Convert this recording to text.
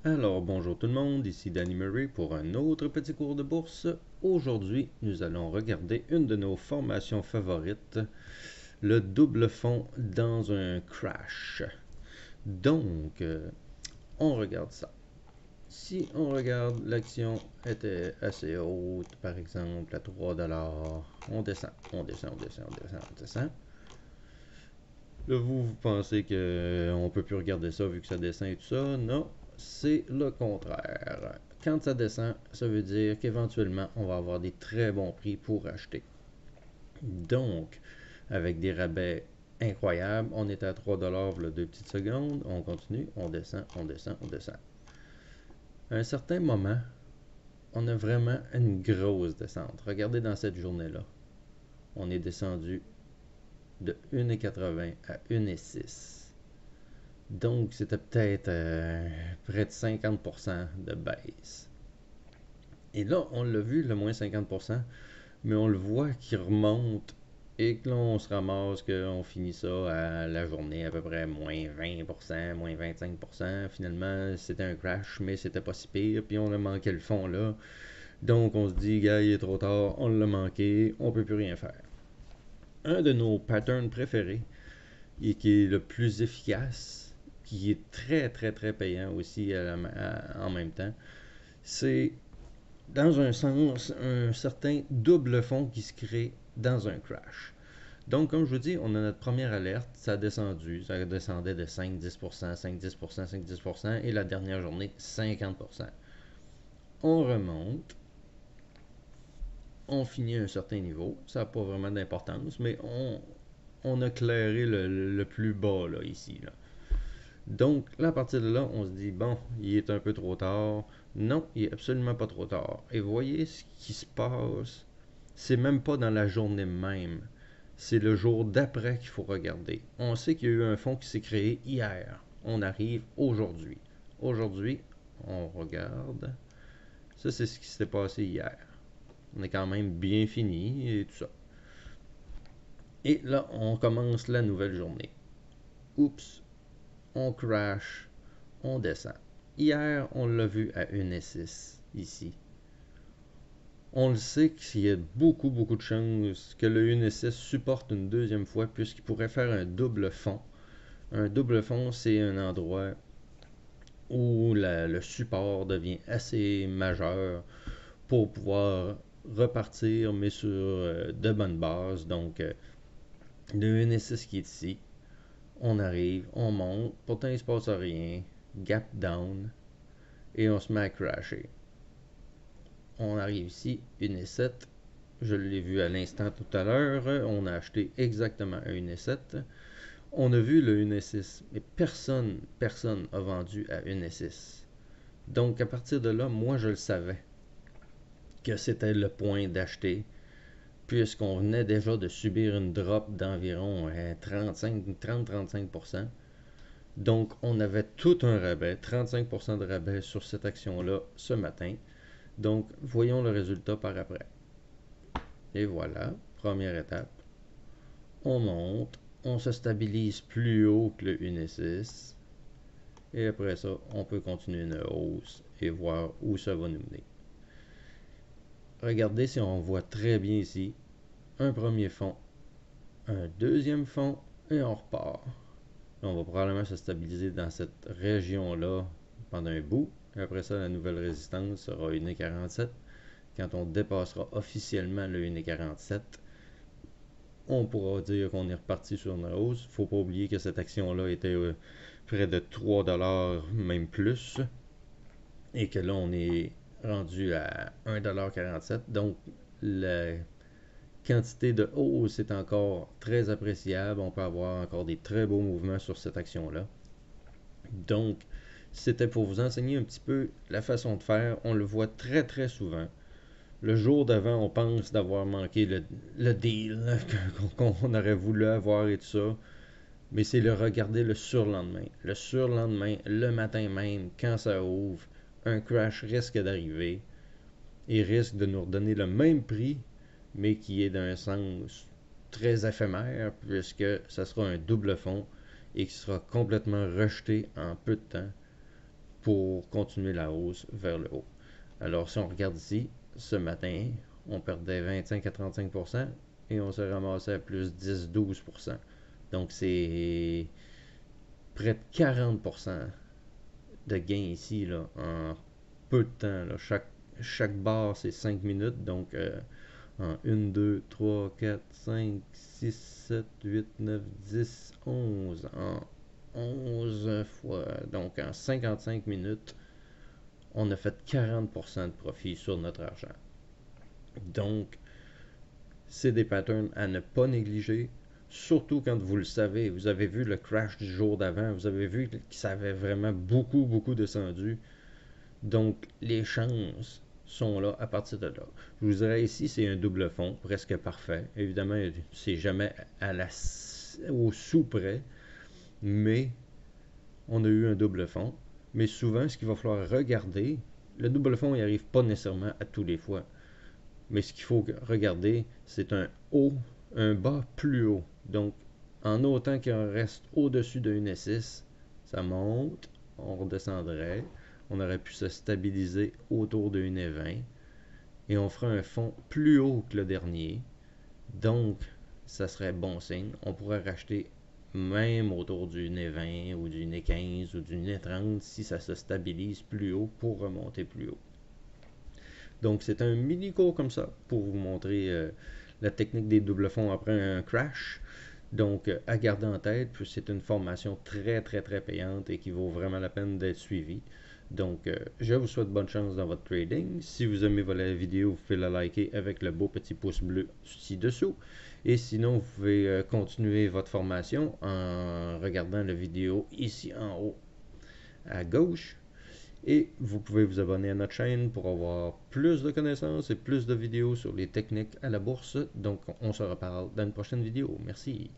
Alors bonjour tout le monde, ici Danny Murray pour un autre petit cours de bourse. Aujourd'hui, nous allons regarder une de nos formations favorites, le double fond dans un crash. Donc, on regarde ça. Si on regarde, l'action était assez haute, par exemple à 3$, on descend, on descend, on descend, on descend, on descend. Là, vous pensez qu'on peut plus regarder ça vu que ça descend et tout ça. Non, c'est le contraire. Quand ça descend, ça veut dire qu'éventuellement, on va avoir des très bons prix pour acheter. Donc, avec des rabais incroyables, on était à 3$ pour 2 petites secondes. On continue, on descend, on descend, on descend. À un certain moment, on a vraiment une grosse descente. Regardez dans cette journée-là. On est descendu de 1,80 à 1,6. Donc, c'était peut-être près de 50% de baisse. Et là, on l'a vu, le moins 50%, mais on le voit qui remonte et que là, on se ramasse qu'on finit ça à la journée à peu près moins 20%, moins 25%. Finalement, c'était un crash, mais c'était pas si pire, puis on a manqué le fond là. Donc, on se dit, gars, il est trop tard, on l'a manqué, on peut plus rien faire. Un de nos patterns préférés, et qui est le plus efficace, qui est très très très payant aussi en même temps, c'est dans un sens un certain double fond qui se crée dans un crash. Donc, comme je vous dis, on a notre première alerte, ça a descendu, ça descendait de 5-10%, 5-10%, 5-10%, et la dernière journée, 50%. On remonte, on finit à un certain niveau, ça n'a pas vraiment d'importance, mais on a clairé le plus bas là, ici. Là. Donc, là, à partir de là, on se dit, bon, il est un peu trop tard. Non, il est absolument pas trop tard. Et voyez ce qui se passe. C'est même pas dans la journée même. C'est le jour d'après qu'il faut regarder. On sait qu'il y a eu un fonds qui s'est créé hier. On arrive aujourd'hui. Aujourd'hui, on regarde. Ça, c'est ce qui s'est passé hier. On est quand même bien fini et tout ça. Et là, on commence la nouvelle journée. Oups, on crash, on descend. Hier, on l'a vu à 1,6 ici. On le sait qu'il y a beaucoup, beaucoup de chances que le 1,6 supporte une deuxième fois puisqu'il pourrait faire un double fond. Un double fond, c'est un endroit où le support devient assez majeur pour pouvoir repartir, mais sur de bonnes bases. Donc, le 1,6 qui est ici, on arrive, on monte, pourtant il ne se passe rien, gap down, et on se met à crasher. On arrive ici, 1,7, je l'ai vu à l'instant tout à l'heure, on a acheté exactement à 1,7. On a vu le 1,6, mais personne a vendu à 1,6. Donc à partir de là, moi je le savais que c'était le point d'acheter, puisqu'on venait déjà de subir une drop d'environ 30-35%. Donc, on avait tout un rabais, 35% de rabais sur cette action-là ce matin. Donc, voyons le résultat par après. Et voilà, première étape. On monte, on se stabilise plus haut que le 1,6. Et après ça, on peut continuer une hausse et voir où ça va nous mener. Regardez si on voit très bien ici, un premier fond, un deuxième fond, et on repart. On va probablement se stabiliser dans cette région-là pendant un bout. Et après ça, la nouvelle résistance sera 1,47. Quand on dépassera officiellement le 1,47, on pourra dire qu'on est reparti sur une hausse. Il ne faut pas oublier que cette action-là était près de 3$, même plus. Et que là, on est rendu à 1,47$. Donc, la quantité de hausse est encore très appréciable. On peut avoir encore des très beaux mouvements sur cette action-là. Donc, c'était pour vous enseigner un petit peu la façon de faire. On le voit très très souvent. Le jour d'avant, on pense d'avoir manqué le deal qu'on aurait voulu avoir et tout ça. Mais c'est le regarder le surlendemain. Le surlendemain, le matin même, quand ça ouvre, un crash risque d'arriver et risque de nous redonner le même prix, mais qui est d'un sens très éphémère, puisque ça sera un double fond et qui sera complètement rejeté en peu de temps pour continuer la hausse vers le haut. Alors si on regarde ici, ce matin, on perdait 25 à 35% et on s'est ramassé à plus 10-12%. Donc c'est près de 40% de gain ici là, en peu de temps. Là. Chaque barre, c'est 5 minutes. Donc en 1, 2, 3, 4, 5, 6, 7, 8, 9, 10, 11. En 11 fois. Donc en 55 minutes, on a fait 40% de profit sur notre argent. Donc, c'est des patterns à ne pas négliger, surtout quand vous le savez. Vous avez vu le crash du jour d'avant, vous avez vu que ça avait vraiment beaucoup descendu. Donc, les chances sont là à partir de là. Je vous dirais ici, c'est un double fond, presque parfait. Évidemment, c'est jamais au sous près, mais on a eu un double fond. Mais souvent, ce qu'il va falloir regarder, le double fond, il n'arrive pas nécessairement à tous les fois. Mais ce qu'il faut regarder, c'est un haut, un bas plus haut. Donc, en autant qu'il reste au-dessus de 1,6, ça monte, on redescendrait, on aurait pu se stabiliser autour de 1,20 et on ferait un fond plus haut que le dernier. Donc, ça serait bon signe. On pourrait racheter même autour du 1,20 ou du 1,15 ou du 1,30 si ça se stabilise plus haut pour remonter plus haut. Donc, c'est un mini cours comme ça pour vous montrer la technique des doubles fonds après un crash. Donc, à garder en tête, puis c'est une formation très payante et qui vaut vraiment la peine d'être suivie. Donc, je vous souhaite bonne chance dans votre trading. Si vous aimez la vidéo, vous pouvez la liker avec le beau petit pouce bleu ci-dessous. Et sinon, vous pouvez continuer votre formation en regardant la vidéo ici en haut à gauche. Et vous pouvez vous abonner à notre chaîne pour avoir plus de connaissances et plus de vidéos sur les techniques à la bourse. Donc, on se reparle dans une prochaine vidéo. Merci.